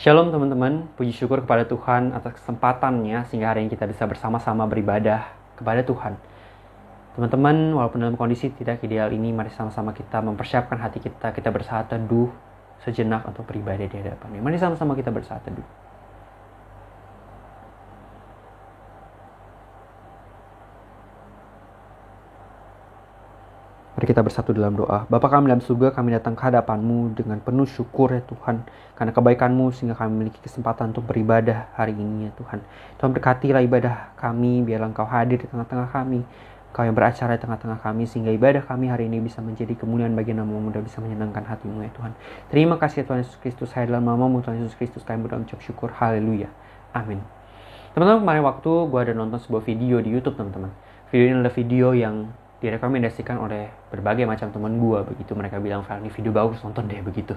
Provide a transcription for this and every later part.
Shalom teman-teman, puji syukur kepada Tuhan atas kesempatannya sehingga hari ini kita bisa bersama-sama beribadah kepada Tuhan. Teman-teman, walaupun dalam kondisi tidak ideal ini, mari sama-sama kita mempersiapkan hati kita, kita bersaat teduh sejenak untuk beribadah di hadapan-Nya. Mari sama-sama kita bersaat teduh. Mari kita bersatu dalam doa. Bapa kami dalam surga, kami datang ke hadapan-Mu dengan penuh syukur ya Tuhan. Karena kebaikan-Mu sehingga kami memiliki kesempatan untuk beribadah hari ini ya Tuhan. Tuhan berkatilah ibadah kami, biarlah Engkau hadir di tengah-tengah kami. Engkau yang beracara di tengah-tengah kami, sehingga ibadah kami hari ini bisa menjadi kemuliaan bagi nama-Mu dan bisa menyenangkan hati-Mu ya Tuhan. Terima kasih ya Tuhan Yesus Kristus, saya dalam nama-Mu Tuhan Yesus Kristus, kami berdoa mengucap syukur, haleluya, amin. Teman-teman, kemarin waktu gue ada nonton sebuah video di YouTube teman-teman. Video ini adalah video yang direkomendasikan oleh berbagai macam teman gue begitu. Mereka bilang, "Val, ini video bagus, nonton deh," begitu.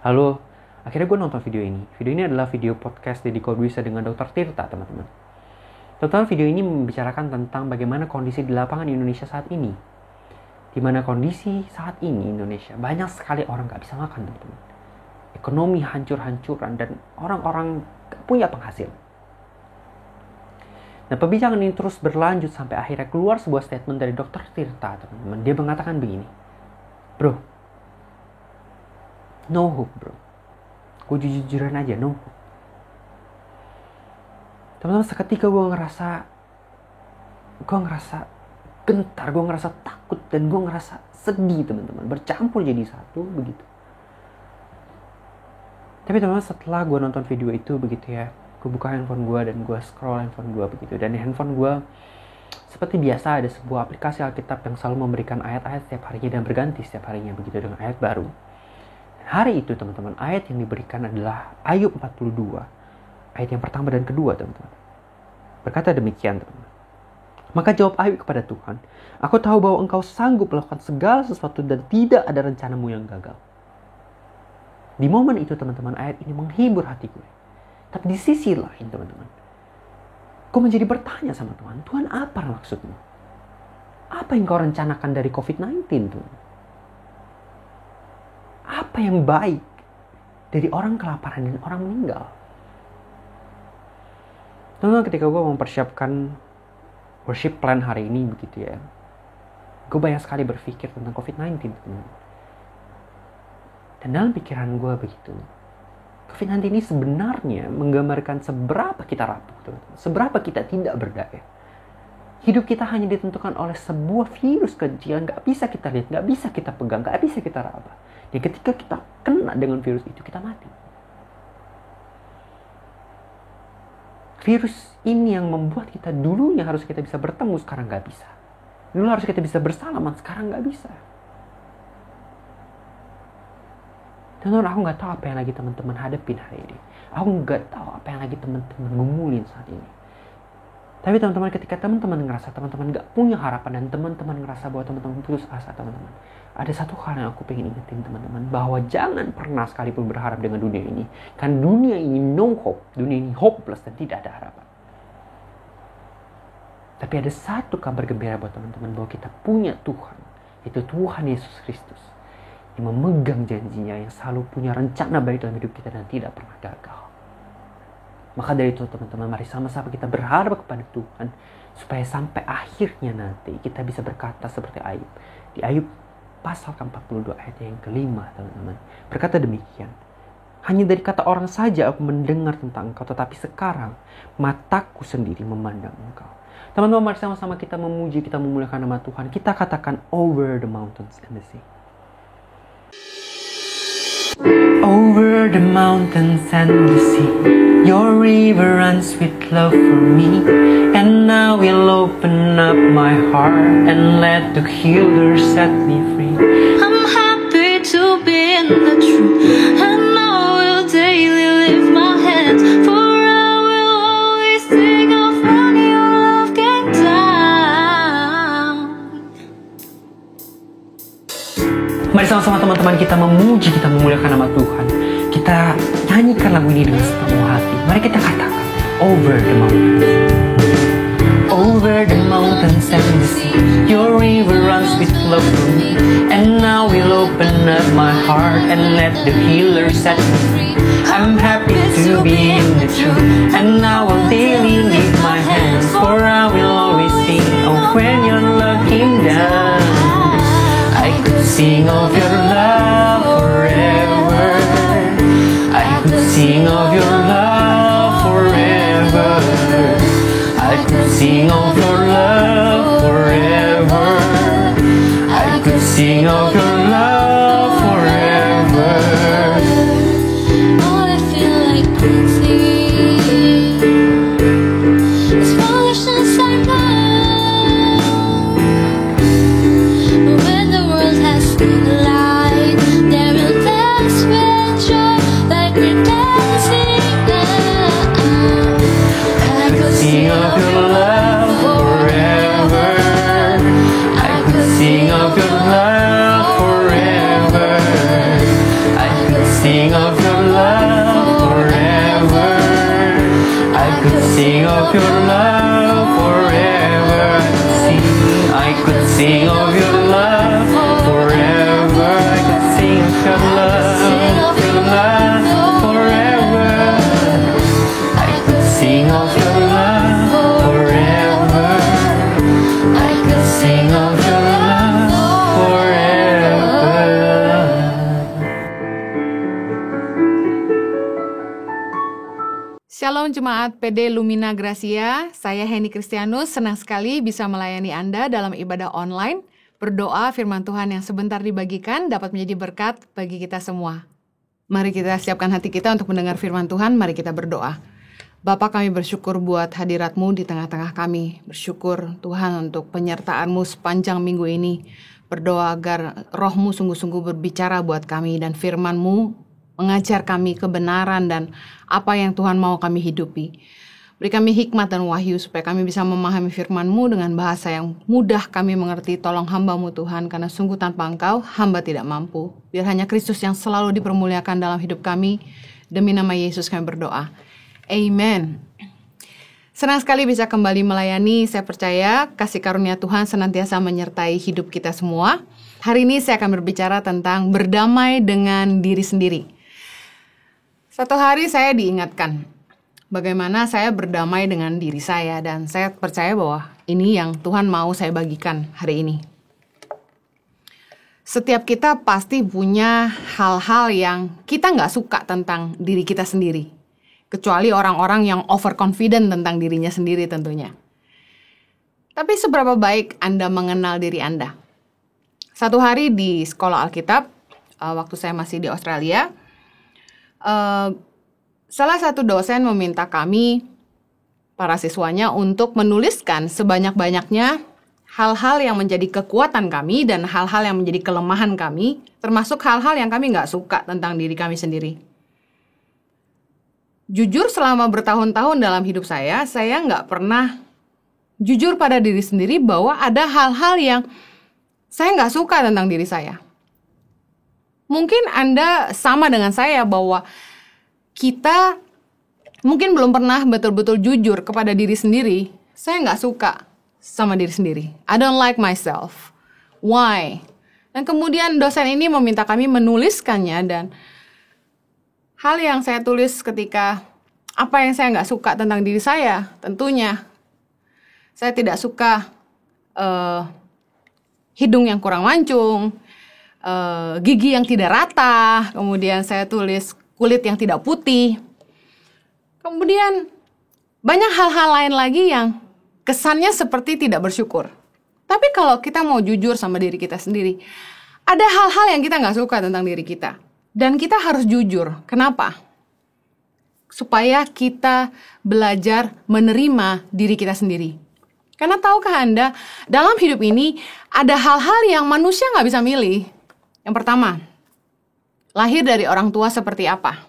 Lalu akhirnya gue nonton video ini. Video ini adalah video podcast Deddy Corbuzier dengan Dr. Tirta teman-teman. Teman-teman, video ini membicarakan tentang bagaimana kondisi di lapangan di Indonesia saat ini. Di mana kondisi saat ini Indonesia banyak sekali orang gak bisa makan teman-teman. Ekonomi hancur-hancuran dan orang-orang gak punya penghasil. Nah, perbincangan ini terus berlanjut sampai akhirnya keluar sebuah statement dari Dr. Tirta, teman-teman. Dia mengatakan begini, "Bro, no hope bro. Gue jujur-jujuran aja, no hope." Teman-teman, seketika gue ngerasa gentar, gue ngerasa takut, dan gue ngerasa sedih teman-teman. Bercampur jadi satu, begitu. Tapi teman-teman, setelah gue nonton video itu, begitu ya, gue buka handphone gue dan gue scroll handphone gue begitu. Dan di handphone gue seperti biasa ada sebuah aplikasi Alkitab yang selalu memberikan ayat-ayat setiap harinya dan berganti setiap harinya begitu dengan ayat baru. Dan hari itu teman-teman, ayat yang diberikan adalah Ayub 42. Ayat yang pertama dan kedua teman-teman. Berkata demikian teman-teman. "Maka jawab Ayub kepada Tuhan, aku tahu bahwa Engkau sanggup melakukan segala sesuatu dan tidak ada rencanamu yang gagal." Di momen itu teman-teman, ayat ini menghibur hati gue. Tapi di sisi lain teman-teman, gue menjadi bertanya sama Tuhan, "Tuhan, apa maksudmu? Apa yang kau rencanakan dari COVID-19 Tuhan? Apa yang baik dari orang kelaparan dan orang meninggal?" Teman-teman, ketika gue mempersiapkan worship plan hari ini begitu ya, gue banyak sekali berpikir tentang COVID-19 teman-teman. Dan dalam pikiran gue begitu, COVID-19 ini sebenarnya menggambarkan seberapa kita rapuh, teman-teman. Seberapa kita tidak berdaya. Hidup kita hanya ditentukan oleh sebuah virus kecil yang gak bisa kita lihat, gak bisa kita pegang, gak bisa kita raba. Dan ketika kita kena dengan virus itu, kita mati. Virus ini yang membuat kita dulunya harus kita bisa bertemu, sekarang gak bisa. Dulu harus kita bisa bersalaman, sekarang gak bisa. Teman-teman, aku gak tahu apa yang lagi teman-teman hadapin hari ini. Aku gak tahu apa yang lagi teman-teman gumulin saat ini. Tapi teman-teman, ketika teman-teman ngerasa teman-teman gak punya harapan dan teman-teman ngerasa bahwa teman-teman putus asa teman-teman, ada satu hal yang aku pengen ingetin teman-teman, bahwa jangan pernah sekalipun berharap dengan dunia ini. Karena dunia ini no hope, dunia ini hopeless dan tidak ada harapan. Tapi ada satu kabar gembira buat teman-teman, bahwa kita punya Tuhan, yaitu Tuhan Yesus Kristus, yang memegang janjinya, yang selalu punya rencana baik dalam hidup kita dan tidak pernah gagal. Maka dari itu teman-teman, mari sama-sama kita berharap kepada Tuhan, supaya sampai akhirnya nanti kita bisa berkata seperti Ayub. Di Ayub pasal ke-42 ayat yang kelima teman-teman, berkata demikian, "Hanya dari kata orang saja aku mendengar tentang Engkau, tetapi sekarang mataku sendiri memandang Engkau." Teman-teman, mari sama-sama kita memuji, kita memuliakan nama Tuhan. Kita katakan, "Over the mountains and the sea." Over the mountains and the sea, your river runs with love for me. And I will open up my heart and let the healer set me free. I'm happy to be in the truth, and I will daily lift my hands, for I will always sing of when your love came down. Mari sama-sama teman-teman kita memuji, kita memuliakan nama Tuhan. Kita nyanyikan lagu ini dengan sepenuh hati. Mari kita katakan, "Over the mountains, over the mountains and the sea. Your river runs with love for me, and now will open up my heart and let the healer set me free. I'm happy to be in the truth, and I will daily lift my hands, for I will always sing of when your love came down. I could sing of your love forever. I could sing of your love forever. I could sing of your love forever. I could sing of your love forever. All I feel like dancing is foolishness, I know. But when the world has seen the light, they will dance with joy like we're dancing now. I could Sing of your love forever. I could sing of your love forever. I could sing of your love forever. I could sing of your love forever. I could sing of your love forever. I could sing of your love forever. I could sing of your love forever. I could sing of your love forever. Shalom Jemaat PD Lumina Gracia, saya Henny Kristianus, senang sekali bisa melayani Anda dalam ibadah online. Berdoa firman Tuhan yang sebentar dibagikan dapat menjadi berkat bagi kita semua. Mari kita siapkan hati kita untuk mendengar firman Tuhan, mari kita berdoa. Bapa, kami bersyukur buat hadirat-Mu di tengah-tengah kami. Bersyukur Tuhan untuk penyertaan-Mu sepanjang minggu ini. Berdoa agar Roh-Mu sungguh-sungguh berbicara buat kami dan firman-Mu mengajar kami kebenaran dan apa yang Tuhan mau kami hidupi. Beri kami hikmat dan wahyu supaya kami bisa memahami firman-Mu dengan bahasa yang mudah kami mengerti. Tolong hamba-Mu Tuhan, karena sungguh tanpa Engkau hamba tidak mampu. Biar hanya Kristus yang selalu dipermuliakan dalam hidup kami. Demi nama Yesus kami berdoa. Amen. Senang sekali bisa kembali melayani. Saya percaya kasih karunia Tuhan senantiasa menyertai hidup kita semua. Hari ini saya akan berbicara tentang berdamai dengan diri sendiri. Satu hari saya diingatkan bagaimana saya berdamai dengan diri saya, dan saya percaya bahwa ini yang Tuhan mau saya bagikan hari ini. Setiap kita pasti punya hal-hal yang kita nggak suka tentang diri kita sendiri. Kecuali orang-orang yang overconfident tentang dirinya sendiri tentunya. Tapi seberapa baik Anda mengenal diri Anda? Satu hari di sekolah Alkitab, waktu saya masih di Australia, salah satu dosen meminta kami, para siswanya, untuk menuliskan sebanyak-banyaknya hal-hal yang menjadi kekuatan kami dan hal-hal yang menjadi kelemahan kami, termasuk hal-hal yang kami nggak suka tentang diri kami sendiri. Jujur, selama bertahun-tahun dalam hidup saya nggak pernah jujur pada diri sendiri bahwa ada hal-hal yang saya nggak suka tentang diri saya. Mungkin Anda sama dengan saya bahwa kita mungkin belum pernah betul-betul jujur kepada diri sendiri. Saya nggak suka sama diri sendiri. I don't like myself. Why? Dan kemudian dosen ini meminta kami menuliskannya, dan hal yang saya tulis ketika apa yang saya nggak suka tentang diri saya, tentunya saya tidak suka hidung yang kurang mancung, gigi yang tidak rata, kemudian saya tulis kulit yang tidak putih. Kemudian banyak hal-hal lain lagi yang kesannya seperti tidak bersyukur. Tapi kalau kita mau jujur sama diri kita sendiri, ada hal-hal yang kita nggak suka tentang diri kita. Dan kita harus jujur. Kenapa? Supaya kita belajar menerima diri kita sendiri. Karena tahukah Anda, dalam hidup ini ada hal-hal yang manusia nggak bisa milih. Yang pertama, lahir dari orang tua seperti apa?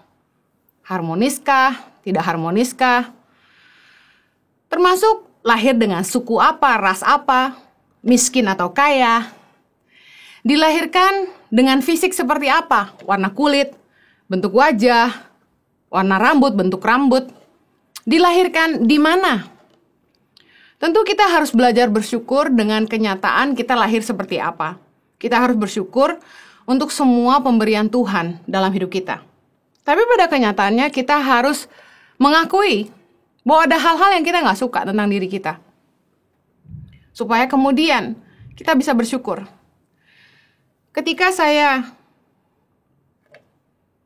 Harmoniskah? Tidak harmoniskah? Termasuk lahir dengan suku apa, ras apa, miskin atau kaya. Dilahirkan dengan fisik seperti apa? Warna kulit, bentuk wajah, warna rambut, bentuk rambut. Dilahirkan di mana? Tentu kita harus belajar bersyukur dengan kenyataan kita lahir seperti apa. Kita harus bersyukur untuk semua pemberian Tuhan dalam hidup kita. Tapi pada kenyataannya kita harus mengakui bahwa ada hal-hal yang kita nggak suka tentang diri kita. Supaya kemudian kita bisa bersyukur. Ketika saya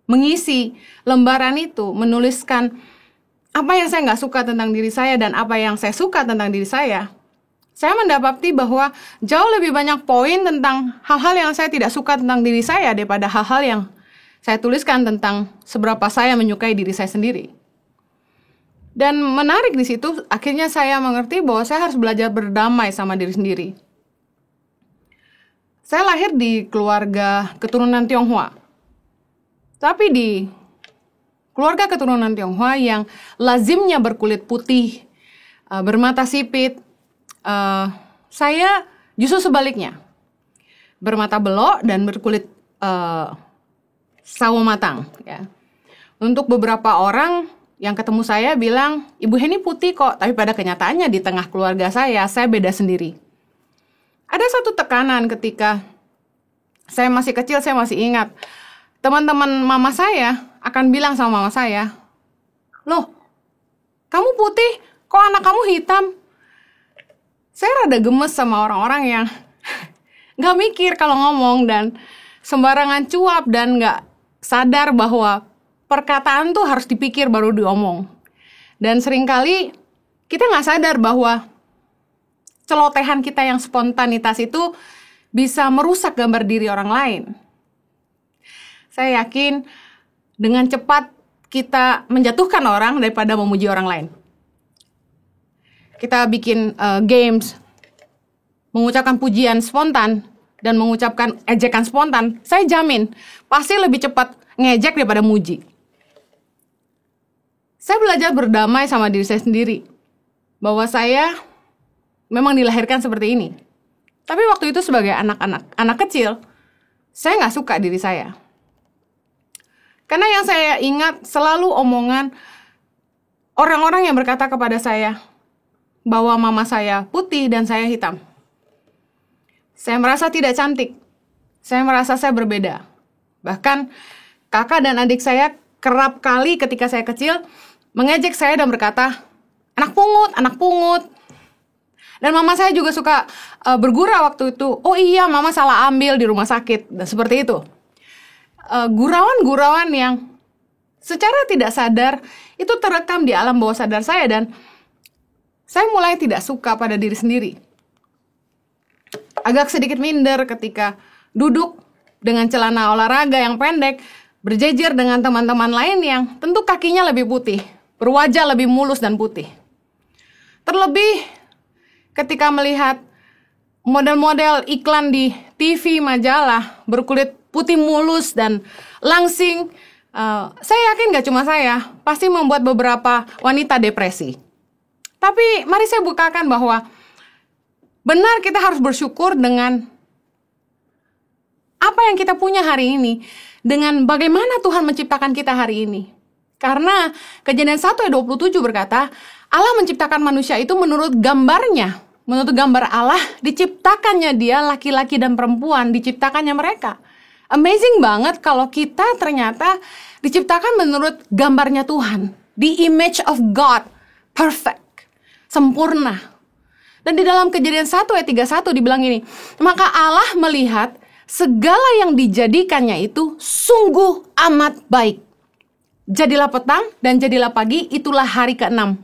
mengisi lembaran itu, menuliskan apa yang saya nggak suka tentang diri saya dan apa yang saya suka tentang diri saya mendapati bahwa jauh lebih banyak poin tentang hal-hal yang saya tidak suka tentang diri saya daripada hal-hal yang saya tuliskan tentang seberapa saya menyukai diri saya sendiri. Dan menarik di situ, akhirnya saya mengerti bahwa saya harus belajar berdamai sama diri sendiri. Saya lahir di keluarga keturunan Tionghoa. Tapi di keluarga keturunan Tionghoa yang lazimnya berkulit putih, bermata sipit, saya justru sebaliknya. Bermata belok dan berkulit sawo matang. Ya. Untuk beberapa orang yang ketemu saya bilang, Ibu Heni putih kok, tapi pada kenyataannya di tengah keluarga saya beda sendiri. Ada satu tekanan ketika saya masih kecil, saya masih ingat. Teman-teman mama saya akan bilang sama mama saya, "Loh, kamu putih, kok anak kamu hitam?" Saya rada gemes sama orang-orang yang gak mikir kalau ngomong dan sembarangan cuap dan gak sadar bahwa perkataan tuh harus dipikir baru diomong. Dan seringkali kita gak sadar bahwa celotehan kita yang spontanitas itu bisa merusak gambar diri orang lain. Saya yakin dengan cepat kita menjatuhkan orang daripada memuji orang lain. Kita bikin games, mengucapkan pujian spontan, dan mengucapkan ejekan spontan. Saya jamin, pasti lebih cepat ngejek daripada muji. Saya belajar berdamai sama diri saya sendiri. Bahwa saya memang dilahirkan seperti ini. Tapi waktu itu sebagai anak kecil, saya nggak suka diri saya. Karena yang saya ingat selalu omongan orang-orang yang berkata kepada saya bahwa mama saya putih dan saya hitam. Saya merasa tidak cantik. Saya merasa saya berbeda. Bahkan kakak dan adik saya kerap kali ketika saya kecil mengejek saya dan berkata, anak pungut. Dan mama saya juga suka bergurau waktu itu. Oh iya, mama salah ambil di rumah sakit. Dan seperti itu. Gurauan-gurauan yang secara tidak sadar itu terekam di alam bawah sadar saya. Dan saya mulai tidak suka pada diri sendiri. Agak sedikit minder ketika duduk dengan celana olahraga yang pendek, berjejer dengan teman-teman lain yang tentu kakinya lebih putih, berwajah lebih mulus dan putih. Terlebih ketika melihat model-model iklan di TV majalah berkulit putih mulus dan langsing, saya yakin gak cuma saya, pasti membuat beberapa wanita depresi. Tapi mari saya bukakan bahwa benar kita harus bersyukur dengan apa yang kita punya hari ini, dengan bagaimana Tuhan menciptakan kita hari ini. Karena Kejadian 1 ayat 27 berkata, Allah menciptakan manusia itu menurut gambarnya. Menurut gambar Allah, diciptakannya dia laki-laki dan perempuan, diciptakannya mereka. Amazing banget kalau kita ternyata diciptakan menurut gambarnya Tuhan. The image of God. Perfect. Sempurna. Dan di dalam Kejadian 1 ayat 31 dibilang ini, maka Allah melihat segala yang dijadikannya itu sungguh amat baik. Jadilah petang dan jadilah pagi, itulah hari ke-6.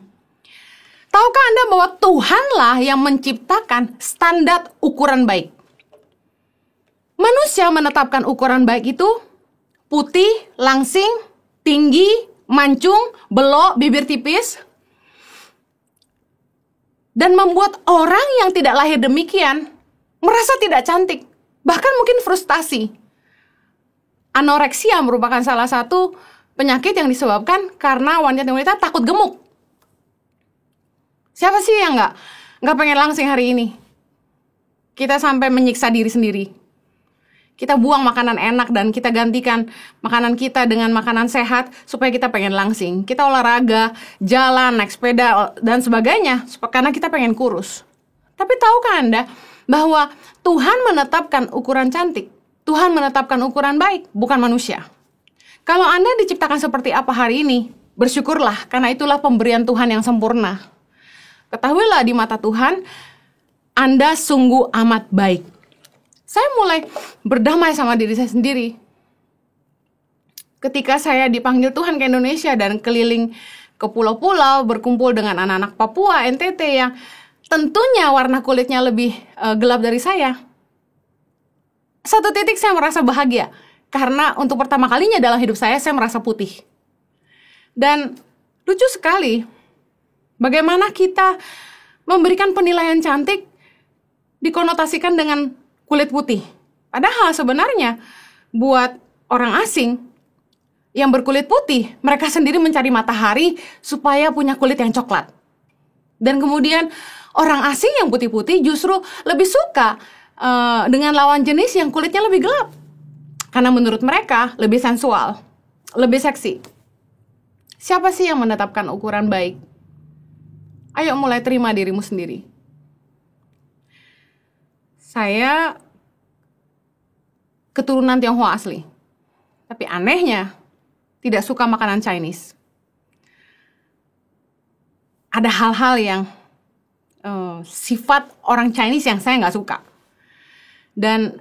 Tahukah Anda bahwa Tuhanlah yang menciptakan standar ukuran baik? Manusia menetapkan ukuran baik itu putih, langsing, tinggi, mancung, belok, bibir tipis. Dan membuat orang yang tidak lahir demikian merasa tidak cantik. Bahkan mungkin frustasi. Anoreksia merupakan salah satu penyakit yang disebabkan karena wanita-wanita takut gemuk. Siapa sih yang nggak pengen langsing hari ini? Kita sampai menyiksa diri sendiri. Kita buang makanan enak dan kita gantikan makanan kita dengan makanan sehat supaya kita pengen langsing. Kita olahraga, jalan, naik sepeda, dan sebagainya karena kita pengen kurus. Tapi tahukah Anda bahwa Tuhan menetapkan ukuran cantik, Tuhan menetapkan ukuran baik, bukan manusia. Kalau Anda diciptakan seperti apa hari ini, bersyukurlah karena itulah pemberian Tuhan yang sempurna. Ketahuilah di mata Tuhan, Anda sungguh amat baik. Saya mulai berdamai sama diri saya sendiri. Ketika saya dipanggil Tuhan ke Indonesia dan keliling ke pulau-pulau, berkumpul dengan anak-anak Papua, NTT yang tentunya warna kulitnya lebih gelap dari saya. Satu titik saya merasa bahagia, karena untuk pertama kalinya dalam hidup saya merasa putih. Dan lucu sekali, bagaimana kita memberikan penilaian cantik dikonotasikan dengan kulit putih. Padahal sebenarnya buat orang asing yang berkulit putih, mereka sendiri mencari matahari supaya punya kulit yang coklat. Dan kemudian orang asing yang putih-putih justru lebih suka dengan lawan jenis yang kulitnya lebih gelap. Karena menurut mereka lebih sensual, lebih seksi. Siapa sih yang menetapkan ukuran baik? Ayo mulai terima dirimu sendiri. Saya keturunan Tionghoa asli. Tapi anehnya, tidak suka makanan Chinese. Ada hal-hal yang sifat orang Chinese yang saya nggak suka. Dan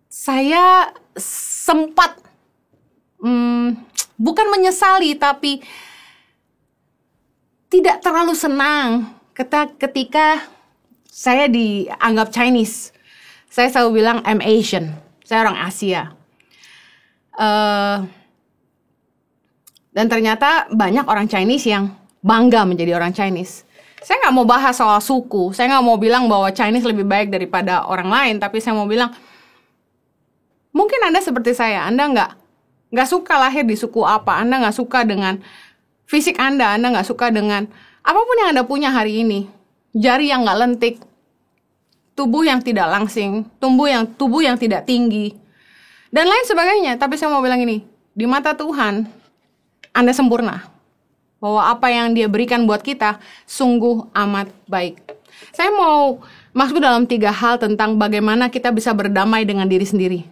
saya sempat, bukan menyesali, tapi tidak terlalu senang ketika saya dianggap Chinese. Saya selalu bilang, I'm Asian. Saya orang Asia. Dan ternyata banyak orang Chinese yang bangga menjadi orang Chinese. Saya nggak mau bahas soal suku. Saya nggak mau bilang bahwa Chinese lebih baik daripada orang lain. Tapi saya mau bilang, mungkin Anda seperti saya. Anda nggak suka lahir di suku apa. Anda nggak suka dengan fisik Anda. Anda nggak suka dengan apapun yang Anda punya hari ini. Jari yang nggak lentik, tubuh yang tidak langsing, tubuh yang tidak tinggi, dan lain sebagainya. Tapi saya mau bilang ini, di mata Tuhan, Anda sempurna. Bahwa apa yang Dia berikan buat kita sungguh amat baik. Saya mau masuk dalam 3 hal tentang bagaimana kita bisa berdamai dengan diri sendiri.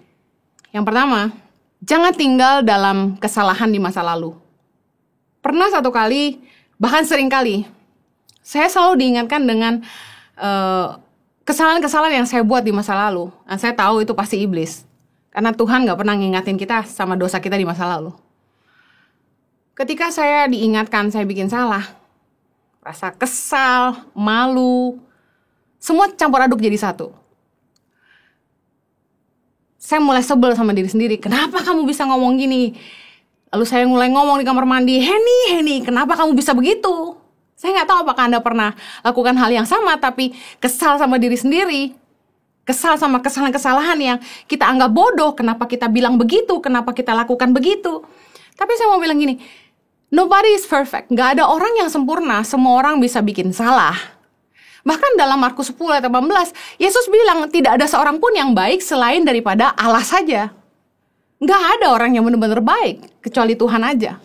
Yang pertama, jangan tinggal dalam kesalahan di masa lalu. Pernah satu kali, bahkan sering kali, saya selalu diingatkan dengan kesalahan-kesalahan yang saya buat di masa lalu. Dan saya tahu itu pasti iblis. Karena Tuhan gak pernah ngingatin kita sama dosa kita di masa lalu. Ketika saya diingatkan saya bikin salah, rasa kesal, malu, semua campur aduk jadi satu. Saya mulai sebel sama diri sendiri. Kenapa kamu bisa ngomong gini? Lalu saya mulai ngomong di kamar mandi, Henny, kenapa kamu bisa begitu? Saya nggak tahu apakah Anda pernah lakukan hal yang sama, tapi kesal sama diri sendiri. Kesal sama kesalahan-kesalahan yang kita anggap bodoh. Kenapa kita bilang begitu? Kenapa kita lakukan begitu? Tapi saya mau bilang gini, nobody is perfect. Nggak ada orang yang sempurna. Semua orang bisa bikin salah. Bahkan dalam Markus 10 ayat 18, Yesus bilang tidak ada seorang pun yang baik selain daripada Allah saja. Nggak ada orang yang benar-benar baik, kecuali Tuhan aja.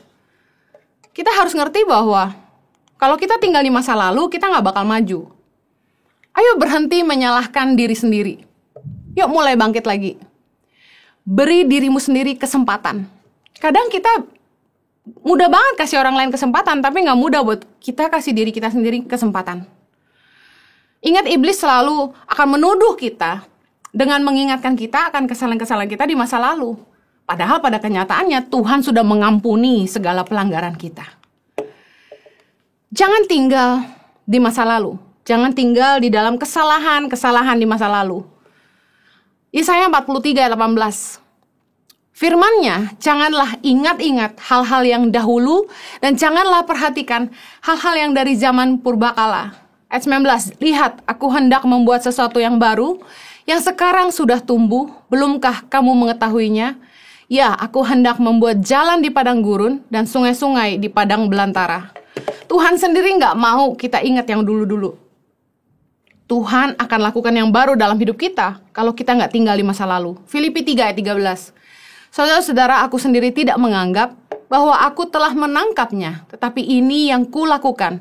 Kita harus ngerti bahwa kalau kita tinggal di masa lalu, kita nggak bakal maju. Ayo berhenti menyalahkan diri sendiri. Yuk mulai bangkit lagi. Beri dirimu sendiri kesempatan. Kadang kita mudah banget kasih orang lain kesempatan, tapi nggak mudah buat kita kasih diri kita sendiri kesempatan. Ingat, iblis selalu akan menuduh kita dengan mengingatkan kita akan kesalahan-kesalahan kita di masa lalu. Padahal pada kenyataannya Tuhan sudah mengampuni segala pelanggaran kita. Jangan tinggal di masa lalu. Jangan tinggal di dalam kesalahan di masa lalu. Yesaya 43 ayat 18. Firman-Nya, janganlah ingat-ingat hal-hal yang dahulu dan janganlah perhatikan hal-hal yang dari zaman purbakala. Ayat 19, lihat, aku hendak membuat sesuatu yang baru, yang sekarang sudah tumbuh, belumkah kamu mengetahuinya? Ya, aku hendak membuat jalan di padang gurun dan sungai-sungai di padang belantara. Tuhan sendiri nggak mau kita ingat yang dulu-dulu. Tuhan akan lakukan yang baru dalam hidup kita kalau kita nggak tinggal di masa lalu. Filipi 3 ayat 13. Saudara-saudara, aku sendiri tidak menganggap bahwa aku telah menangkapnya, tetapi ini yang kulakukan.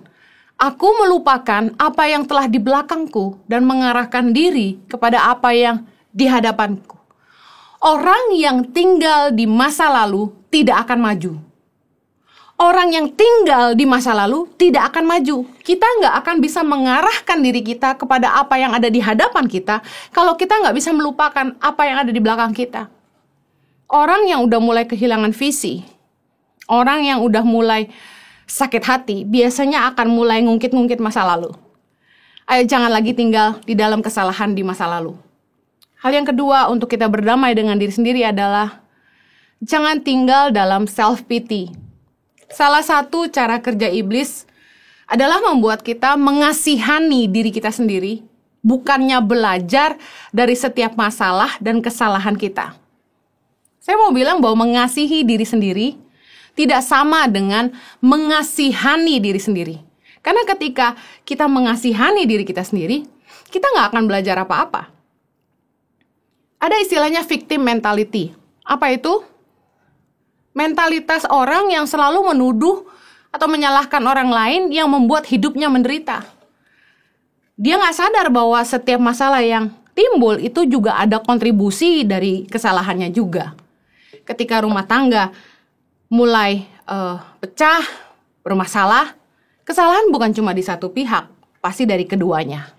Aku melupakan apa yang telah di belakangku dan mengarahkan diri kepada apa yang di hadapanku. Orang yang tinggal di masa lalu tidak akan maju. Orang yang tinggal di masa lalu tidak akan maju. Kita nggak akan bisa mengarahkan diri kita kepada apa yang ada di hadapan kita kalau kita nggak bisa melupakan apa yang ada di belakang kita. Orang yang udah mulai kehilangan visi, orang yang udah mulai sakit hati, biasanya akan mulai ngungkit-ngungkit masa lalu. Ayo jangan lagi tinggal di dalam kesalahan di masa lalu. Hal yang kedua untuk kita berdamai dengan diri sendiri adalah jangan tinggal dalam self-pity. Salah satu cara kerja iblis adalah membuat kita mengasihani diri kita sendiri, bukannya belajar dari setiap masalah dan kesalahan kita. Saya mau bilang bahwa mengasihi diri sendiri tidak sama dengan mengasihani diri sendiri. Karena ketika kita mengasihani diri kita sendiri, kita nggak akan belajar apa-apa. Ada istilahnya victim mentality. Apa itu? Mentalitas orang yang selalu menuduh atau menyalahkan orang lain yang membuat hidupnya menderita. Dia nggak sadar bahwa setiap masalah yang timbul itu juga ada kontribusi dari kesalahannya juga. Ketika rumah tangga mulai pecah, bermasalah, kesalahan bukan cuma di satu pihak, pasti dari keduanya.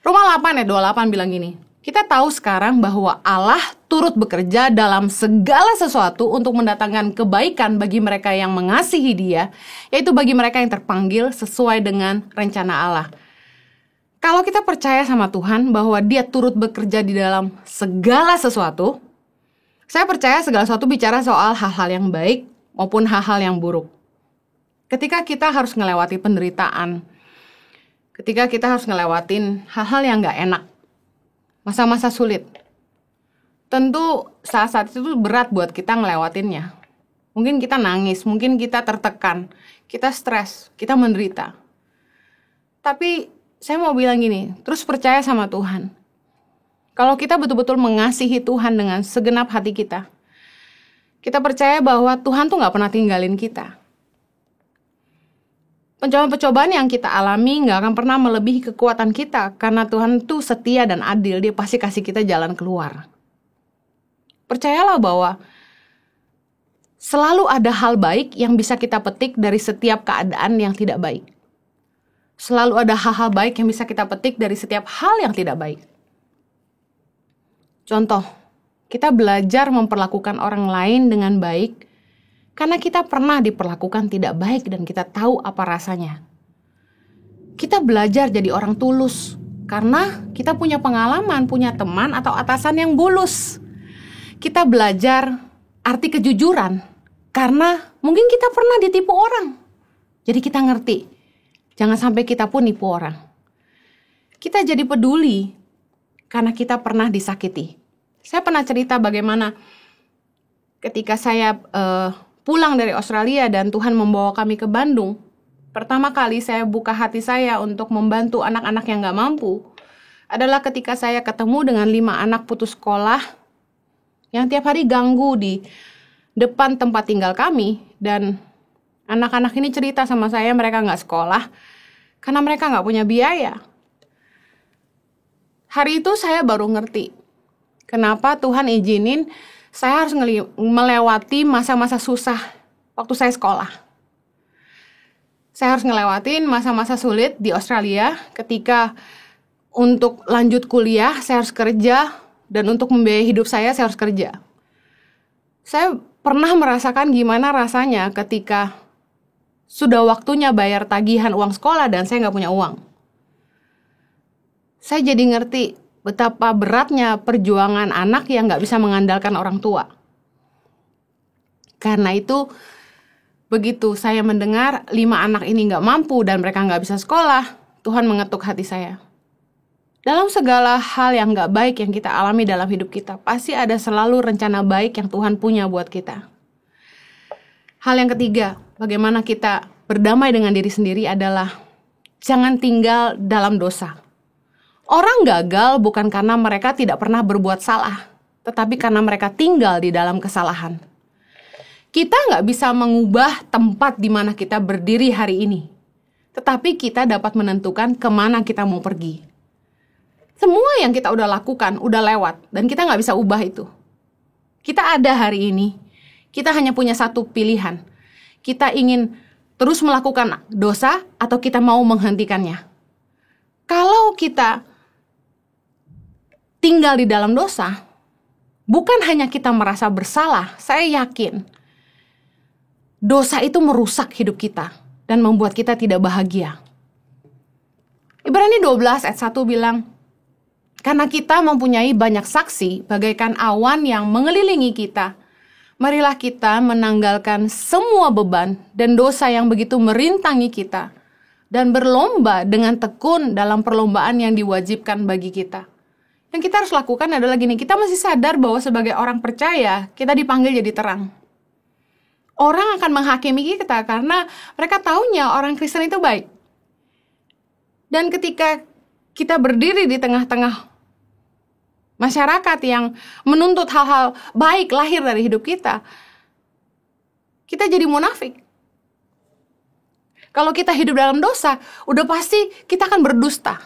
Roma 8 ayat 28 bilang gini, kita tahu sekarang bahwa Allah turut bekerja dalam segala sesuatu untuk mendatangkan kebaikan bagi mereka yang mengasihi Dia, yaitu bagi mereka yang terpanggil sesuai dengan rencana Allah. Kalau kita percaya sama Tuhan bahwa Dia turut bekerja di dalam segala sesuatu, saya percaya segala sesuatu bicara soal hal-hal yang baik maupun hal-hal yang buruk. Ketika kita harus melewati penderitaan, ketika kita harus ngelewatin hal-hal yang gak enak, masa-masa sulit, tentu saat-saat itu berat buat kita ngelewatinnya. Mungkin kita nangis, mungkin kita tertekan, kita stres, kita menderita. Tapi saya mau bilang gini, terus percaya sama Tuhan. Kalau kita betul-betul mengasihi Tuhan dengan segenap hati kita, kita percaya bahwa Tuhan tuh gak pernah tinggalin kita. Pencobaan-pencobaan yang kita alami gak akan pernah melebihi kekuatan kita, karena Tuhan tuh setia dan adil, Dia pasti kasih kita jalan keluar. Percayalah bahwa selalu ada hal baik yang bisa kita petik dari setiap keadaan yang tidak baik. Selalu ada hal-hal baik yang bisa kita petik dari setiap hal yang tidak baik. Contoh, kita belajar memperlakukan orang lain dengan baik karena kita pernah diperlakukan tidak baik dan kita tahu apa rasanya. Kita belajar jadi orang tulus karena kita punya pengalaman, punya teman atau atasan yang bulus. Kita belajar arti kejujuran karena mungkin kita pernah ditipu orang. Jadi kita ngerti, jangan sampai kita pun nipu orang. Kita jadi peduli karena kita pernah disakiti. Saya pernah cerita bagaimana ketika saya pulang dari Australia dan Tuhan membawa kami ke Bandung. Pertama kali saya buka hati saya untuk membantu anak-anak yang gak mampu adalah ketika saya ketemu dengan 5 anak putus sekolah yang tiap hari ganggu di depan tempat tinggal kami. Dan anak-anak ini cerita sama saya mereka gak sekolah karena mereka gak punya biaya. Hari itu saya baru ngerti kenapa Tuhan izinin saya harus melewati masa-masa susah waktu saya sekolah. Saya harus ngelewatin masa-masa sulit di Australia ketika untuk lanjut kuliah saya harus kerja dan untuk membiayai hidup saya harus kerja. Saya pernah merasakan gimana rasanya ketika sudah waktunya bayar tagihan uang sekolah dan saya nggak punya uang. Saya jadi ngerti betapa beratnya perjuangan anak yang gak bisa mengandalkan orang tua. Karena itu, begitu saya mendengar 5 anak ini gak mampu dan mereka gak bisa sekolah, Tuhan mengetuk hati saya. Dalam segala hal yang gak baik yang kita alami dalam hidup kita, pasti ada selalu rencana baik yang Tuhan punya buat kita. Hal yang ketiga, bagaimana kita berdamai dengan diri sendiri adalah jangan tinggal dalam dosa. Orang gagal bukan karena mereka tidak pernah berbuat salah, tetapi karena mereka tinggal di dalam kesalahan. Kita nggak bisa mengubah tempat di mana kita berdiri hari ini, tetapi kita dapat menentukan kemana kita mau pergi. Semua yang kita udah lakukan, udah lewat, dan kita nggak bisa ubah itu. Kita ada hari ini, kita hanya punya satu pilihan. Kita ingin terus melakukan dosa atau kita mau menghentikannya. Kalau kita tinggal di dalam dosa, bukan hanya kita merasa bersalah, saya yakin dosa itu merusak hidup kita dan membuat kita tidak bahagia. Ibrani 12 ayat 1 bilang, karena kita mempunyai banyak saksi bagaikan awan yang mengelilingi kita, marilah kita menanggalkan semua beban dan dosa yang begitu merintangi kita, dan berlomba dengan tekun dalam perlombaan yang diwajibkan bagi kita. Yang kita harus lakukan adalah gini, kita mesti sadar bahwa sebagai orang percaya, kita dipanggil jadi terang. Orang akan menghakimi kita karena mereka taunya orang Kristen itu baik. Dan ketika kita berdiri di tengah-tengah masyarakat yang menuntut hal-hal baik lahir dari hidup kita, kita jadi munafik. Kalau kita hidup dalam dosa, udah pasti kita akan berdusta.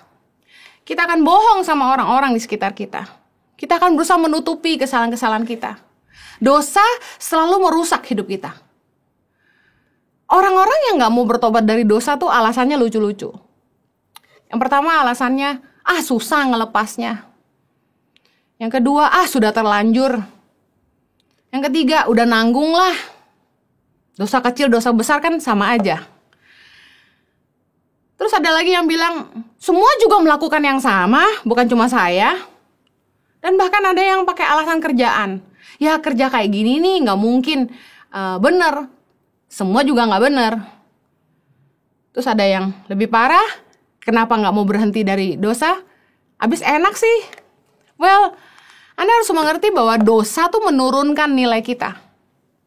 Kita akan bohong sama orang-orang di sekitar kita. Kita akan berusaha menutupi kesalahan-kesalahan kita. Dosa selalu merusak hidup kita. Orang-orang yang gak mau bertobat dari dosa tuh alasannya lucu-lucu. Yang pertama alasannya, susah ngelepasnya. Yang kedua, sudah terlanjur. Yang ketiga, udah nanggung lah. Dosa kecil, dosa besar kan sama aja. Terus ada lagi yang bilang, semua juga melakukan yang sama, bukan cuma saya. Dan bahkan ada yang pakai alasan kerjaan. Ya kerja kayak gini nih, gak mungkin bener. Semua juga gak bener. Terus ada yang lebih parah, kenapa gak mau berhenti dari dosa? Abis enak sih. Well, Anda harus mengerti bahwa dosa tuh menurunkan nilai kita.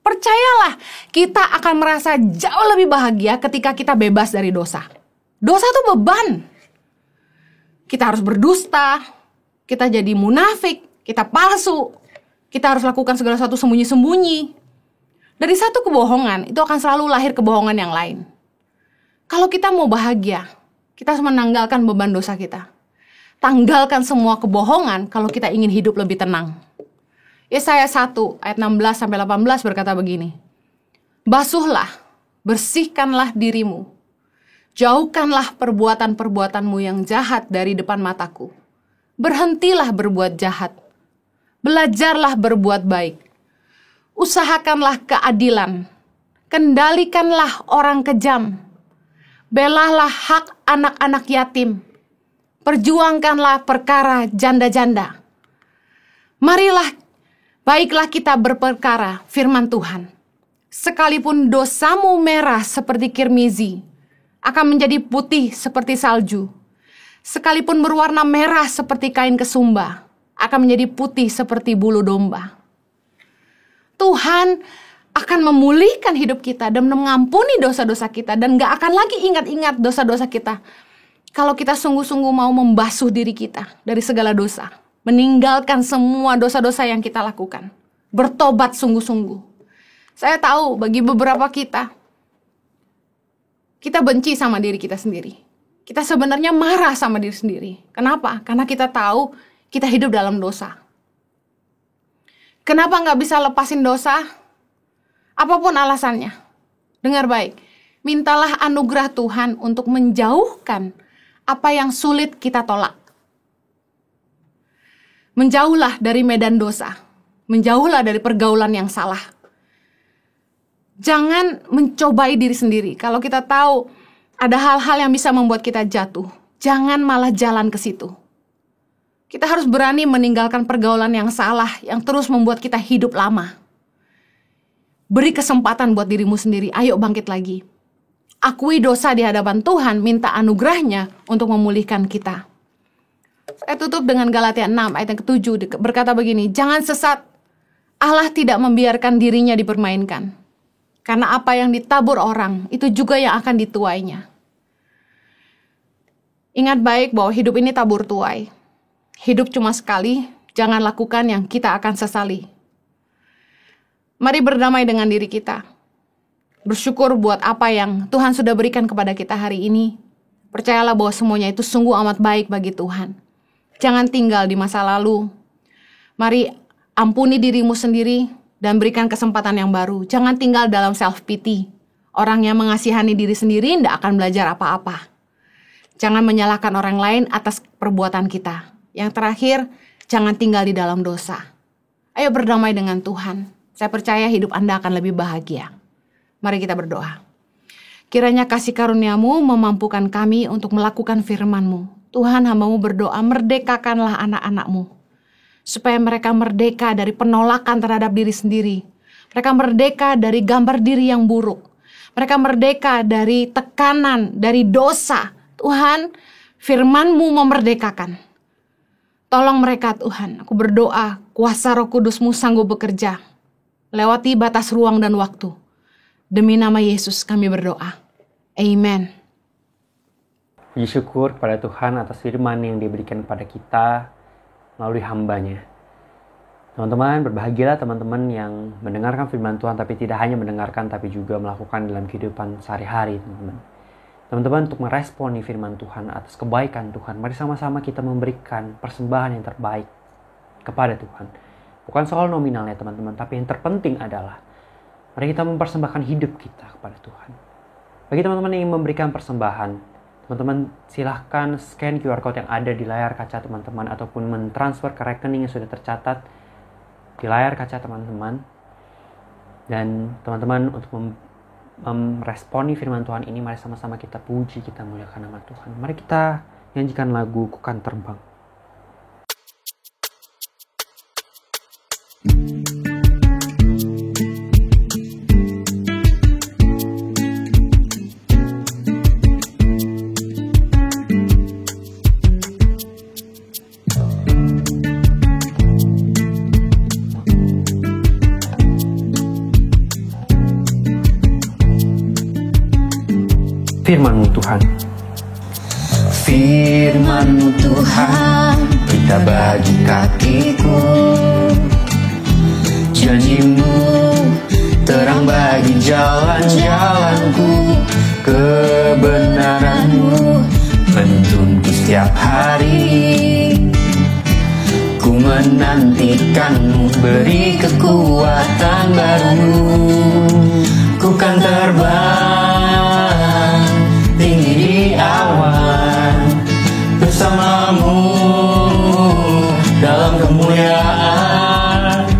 Percayalah, kita akan merasa jauh lebih bahagia ketika kita bebas dari dosa. Dosa tuh beban. Kita harus berdusta, kita jadi munafik, kita palsu, kita harus lakukan segala sesuatu sembunyi-sembunyi. Dari satu kebohongan, itu akan selalu lahir kebohongan yang lain. Kalau kita mau bahagia, kita harus menanggalkan beban dosa kita. Tanggalkan semua kebohongan kalau kita ingin hidup lebih tenang. Yesaya 1 ayat 16-18 berkata begini, basuhlah, bersihkanlah dirimu. Jauhkanlah perbuatan-perbuatanmu yang jahat dari depan mataku. Berhentilah berbuat jahat. Belajarlah berbuat baik. Usahakanlah keadilan. Kendalikanlah orang kejam. Belalah hak anak-anak yatim. Perjuangkanlah perkara janda-janda. Marilah, baiklah kita berperkara, firman Tuhan. Sekalipun dosamu merah seperti kirmizi, akan menjadi putih seperti salju. Sekalipun berwarna merah seperti kain kesumba, akan menjadi putih seperti bulu domba. Tuhan akan memulihkan hidup kita dan mengampuni dosa-dosa kita, dan gak akan lagi ingat-ingat dosa-dosa kita. Kalau kita sungguh-sungguh mau membasuh diri kita dari segala dosa, meninggalkan semua dosa-dosa yang kita lakukan, bertobat sungguh-sungguh. Saya tahu bagi beberapa kita benci sama diri kita sendiri. Kita sebenarnya marah sama diri sendiri. Kenapa? Karena kita tahu kita hidup dalam dosa. Kenapa nggak bisa lepasin dosa? Apapun alasannya. Dengar baik. Mintalah anugerah Tuhan untuk menjauhkan apa yang sulit kita tolak. Menjauhlah dari medan dosa. Menjauhlah dari pergaulan yang salah. Jangan mencobai diri sendiri. Kalau kita tahu ada hal-hal yang bisa membuat kita jatuh, jangan malah jalan ke situ. Kita harus berani meninggalkan pergaulan yang salah, yang terus membuat kita hidup lama. Beri kesempatan buat dirimu sendiri, ayo bangkit lagi. Akui dosa di hadapan Tuhan, minta anugerahnya untuk memulihkan kita. Saya tutup dengan Galatia 6 ayat yang ke-7 berkata begini, jangan sesat, Allah tidak membiarkan dirinya dipermainkan. Karena apa yang ditabur orang, itu juga yang akan dituainya. Ingat baik bahwa hidup ini tabur tuai. Hidup cuma sekali, jangan lakukan yang kita akan sesali. Mari berdamai dengan diri kita. Bersyukur buat apa yang Tuhan sudah berikan kepada kita hari ini. Percayalah bahwa semuanya itu sungguh amat baik bagi Tuhan. Jangan tinggal di masa lalu. Mari ampuni dirimu sendiri dan berikan kesempatan yang baru. Jangan tinggal dalam self-pity. Orang yang mengasihani diri sendiri tidak akan belajar apa-apa. Jangan menyalahkan orang lain atas perbuatan kita. Yang terakhir, jangan tinggal di dalam dosa. Ayo berdamai dengan Tuhan. Saya percaya hidup Anda akan lebih bahagia. Mari kita berdoa. Kiranya kasih karunia-Mu memampukan kami untuk melakukan firman-Mu. Tuhan, hamba-Mu berdoa, merdekakanlah anak-anak-Mu. Supaya mereka merdeka dari penolakan terhadap diri sendiri. Mereka merdeka dari gambar diri yang buruk. Mereka merdeka dari tekanan, dari dosa. Tuhan, firman-Mu memerdekakan. Tolong mereka Tuhan, aku berdoa, kuasa Roh Kudus-Mu sanggup bekerja. Lewati batas ruang dan waktu. Demi nama Yesus kami berdoa. Amen. Puji syukur kepada Tuhan atas firman yang diberikan kepada kita melalui hamba-Nya. Teman-teman, berbahagialah teman-teman yang mendengarkan firman Tuhan, tapi tidak hanya mendengarkan, tapi juga melakukan dalam kehidupan sehari-hari, teman-teman. Teman-teman, untuk meresponi firman Tuhan atas kebaikan Tuhan, mari sama-sama kita memberikan persembahan yang terbaik kepada Tuhan. Bukan soal nominalnya, teman-teman, tapi yang terpenting adalah mari kita mempersembahkan hidup kita kepada Tuhan. Bagi teman-teman yang ingin memberikan persembahan, teman-teman silahkan scan QR Code yang ada di layar kaca teman-teman ataupun mentransfer ke rekening yang sudah tercatat di layar kaca teman-teman. Dan teman-teman untuk meresponi firman Tuhan ini, mari sama-sama kita puji, kita muliakan nama Tuhan. Mari kita nyanyikan lagu Ku Kan Terbang. Firman-Mu Tuhan. Firman-Mu Tuhan, kita bagi kakiku. Janji-Mu terang bagi jalan-jalanku. Kebenaran-Mu menuntunku setiap hari. Ku menantikan-Mu, beri kekuatan baru. Ku kan terbang tinggi di awan bersama-Mu dalam kemuliaan.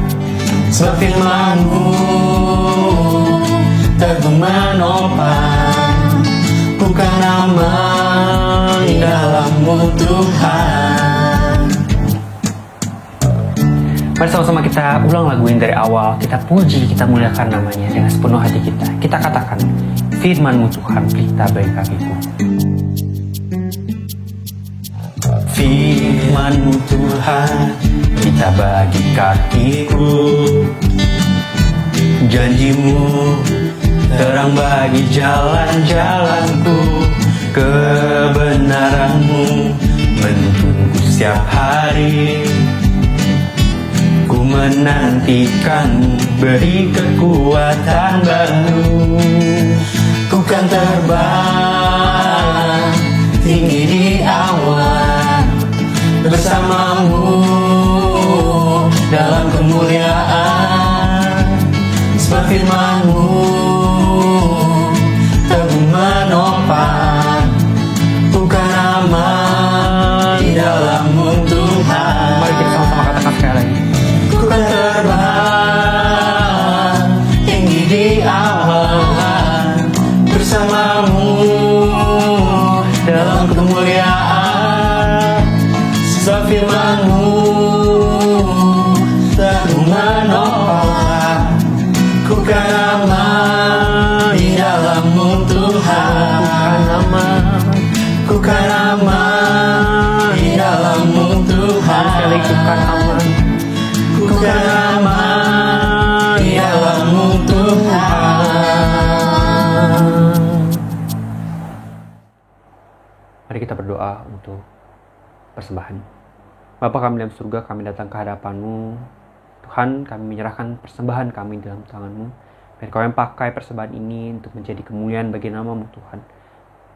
Sebab firman-Mu teguh menopang. Ku kan aman di dalam-Mu Tuhan. Mari sama-sama kita ulang lagu ini dari awal. Kita puji, kita muliakan namanya dengan sepenuh hati kita. Kita katakan, firman-Mu Tuhan, pelita bagi kakiku. Firman-Mu Tuhan, pelita bagi kakiku. Janji-Mu terang bagi jalan-jalanku. Kebenaran-Mu menuntunku setiap hari. Ku menantikan, beri kekuatan baru. Ku kan terbang tinggi di awan bersama-Mu dalam kemuliaan. Sebab firman-Mu teguh menopang. Ku kan aman di dalam-Mu Tuhan. Mari kita sama-sama katakan sekali lagi. Ku kan terbang tinggi di awan bersama-Mu dalam kemuliaan. Sebab firman-Mu teguh menopang. Ku kan aman di dalam-Mu Tuhan. Ku kan aman di dalam-Mu Tuhan. Sekali ku kan aman. Ku kan aman di dalam-Mu Tuhan. Mari kita berdoa. juga untuk persembahan. Bapa kami dalam surga, kami datang ke hadapan-Mu. Tuhan, kami menyerahkan persembahan kami dalam tangan-Mu. Dan Kau yang pakai persembahan ini untuk menjadi kemuliaan bagi nama-Mu Tuhan.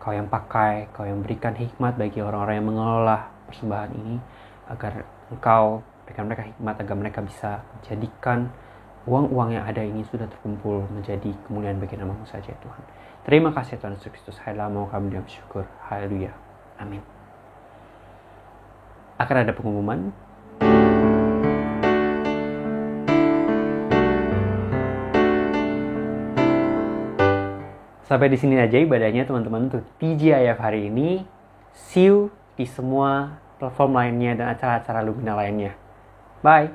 Kau yang pakai, Kau yang berikan hikmat bagi orang-orang yang mengelola persembahan ini, agar Engkau berikan mereka hikmat, agar mereka bisa menjadikan uang-uang yang ada ini sudah terkumpul menjadi kemuliaan bagi nama-Mu saja Tuhan. Terima kasih Tuhan Yesus Kristus. Haleluya, mau kami dalam syukur. Haleluya. Amin. Akan ada pengumuman. Sampai di sini aja ibadahnya teman-teman untuk TGIF hari ini. See you di semua platform lainnya dan acara-acara Lumina lainnya. Bye.